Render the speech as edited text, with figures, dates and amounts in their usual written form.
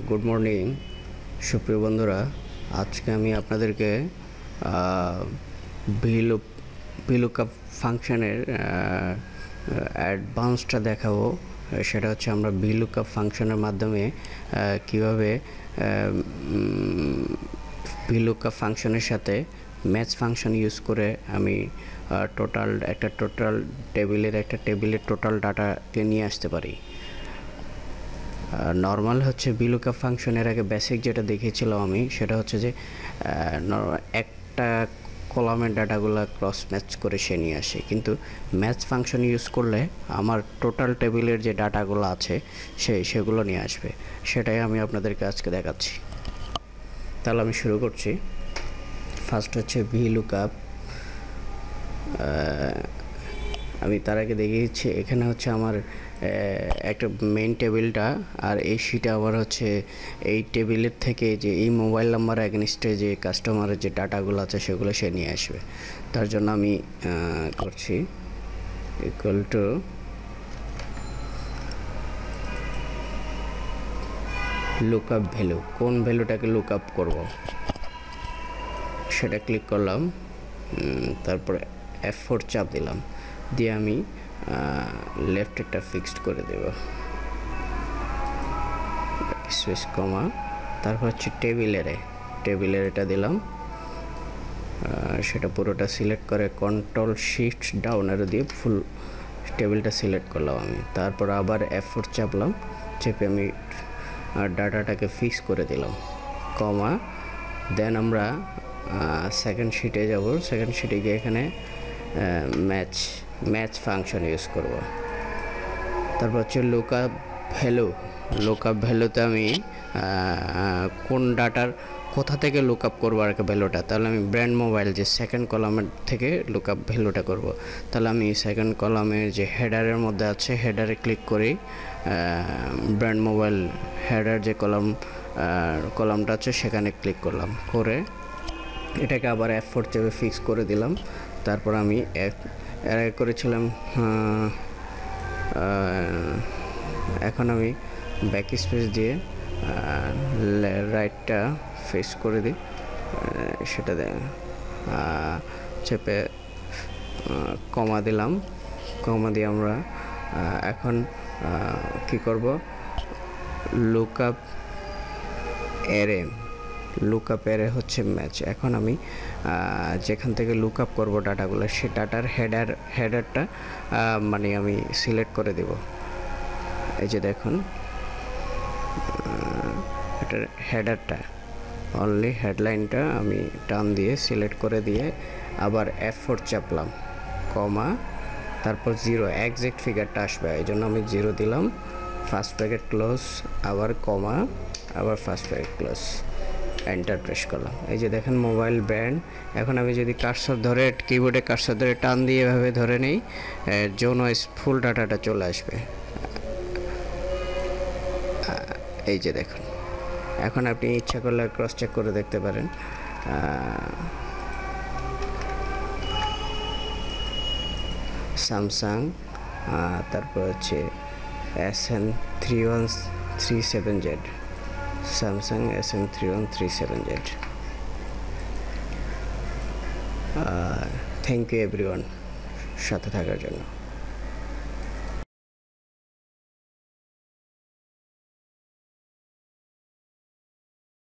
Good morning সুপ্রিয় বন্ধুরা। আজকে আমি আপনাদেরকে ভিলুকআপ ফাংশনের অ্যাডভান্সটা দেখাবো। সেটা হচ্ছে আমরা ভিলুকআপ ফাংশনের মাধ্যমে কিভাবে ভিলুকআপ ফাংশনের সাথে ম্যাচ ফাংশন ইউজ করে আমি টোটাল টেবিলের টোটাল ডাটাকে নিয়ে আসতে পারি। নর্মাল হচ্ছে ভিলুকআপ ফাংশনের আগে বেসিক যেটা দেখিয়েছিলাম আমি, সেটা হচ্ছে যে একটা কলামের ডাটাগুলো ক্রস ম্যাচ করে সে নিয়ে আসে, কিন্তু ম্যাচ ফাংশন ইউজ করলে আমার টোটাল টেবিলের যে ডাটাগুলো আছে সেগুলো নিয়ে আসবে। সেটাই আমি আপনাদেরকে আজকে দেখাচ্ছি। তাহলে আমি শুরু করছি। ফার্স্ট হচ্ছে ভিলুকআপ। আমি তার আগে দেখিয়েছি এখানে হচ্ছে আমার একটা মেইন টেবিলটা, আর এই শিটে আবার হচ্ছে এই টেবিলের থেকে যে এই মোবাইল নাম্বার এগেনস্টে যে কাস্টমারের যে ডাটাগুলো আছে সেগুলো সে নিয়ে আসবে। তার জন্য আমি করছি ইকুয়াল টু লুকআপ ভ্যালু। কোন ভ্যালুটাকে লুকআপ করব সেটা ক্লিক করলাম, তারপরে F4 চাপ দিলাম, দিয়ে আমি লেফটেরটা ফিক্সড করে দেব, স্পেস কমা, তারপর হচ্ছে টেবিলের এটা দিলাম, সেটা পুরোটা সিলেক্ট করে কন্ট্রোল শিফট ডাউন আর দিয়ে ফুল টেবিলটা সিলেক্ট করলাম আমি। তারপর আবার F4 চাপলাম, চেপে আমি ডাটাটাকে ফিক্স করে দিলাম, কমা, দেন আমরা সেকেন্ড শিটে যাব। সেকেন্ড শিটে গিয়ে এখানে ম্যাচ ফাংশন ইউজ করব। তারপর হচ্ছে লুকআপ ভ্যালুতে আমি কোন ডাটার কোথা থেকে লুকআপ করবো আর কি ভ্যালুটা, তাহলে আমি ব্র্যান্ড মোবাইল যে সেকেন্ড কলামের থেকে লুকআপ ভ্যালুটা করব। তাহলে আমি সেকেন্ড কলামের যে হেডারের মধ্যে আছে হেডারে ক্লিক করি, ব্র্যান্ড মোবাইল হেডার যে কলামটা আছে সেখানে ক্লিক করলাম, করে এটাকে আবার F4 চেপে ফিক্স করে দিলাম। তারপর আমি এর আগে করেছিলাম, এখন আমি ব্যাক স্পেস দিয়ে রাইটটা ফিক্স করে দিই, সেটা চেপে কমা দিলাম, কমা দিয়ে আমরা এখন কি করব, লুকআপ অ্যারে হচ্ছে ম্যাচ। এখন আমি যেখান থেকে লুকআপ করব ডাটাগুলো, সে ডাটার হেডারটা মানে আমি সিলেক্ট করে দেব। এই যে দেখুন, এটার হেডারটা অনলি হেডলাইনটা আমি টান দিয়ে সিলেক্ট করে দিয়ে আবার F4 চাপলাম, কমা, তারপর 0 এক্সাক্ট ফিগারটা আসবে, এই জন্য আমি 0 দিলাম, ফার্স্ট ব্র্যাকেট ক্লোজ, আবার কমা, আবার first bracket close, enter press করলাম। এই যে দেখেন মোবাইল ব্র্যান্ড। এখন আমি যদি কিবোর্ডে কার্সর ধরে টান দিয়ে এভাবে ধরে নেই, জোন ওয়াইজ ফুল ডাটাটা চলে আসবে। এই যে দেখুন, এখন আপনি ইচ্ছা করলে ক্রস চেক করে দেখতে পারেন। স্যামসাং, তারপর হচ্ছে SM3137Z, Samsung SM3137Z। Thank you everyone সাথে থাকার জন্য।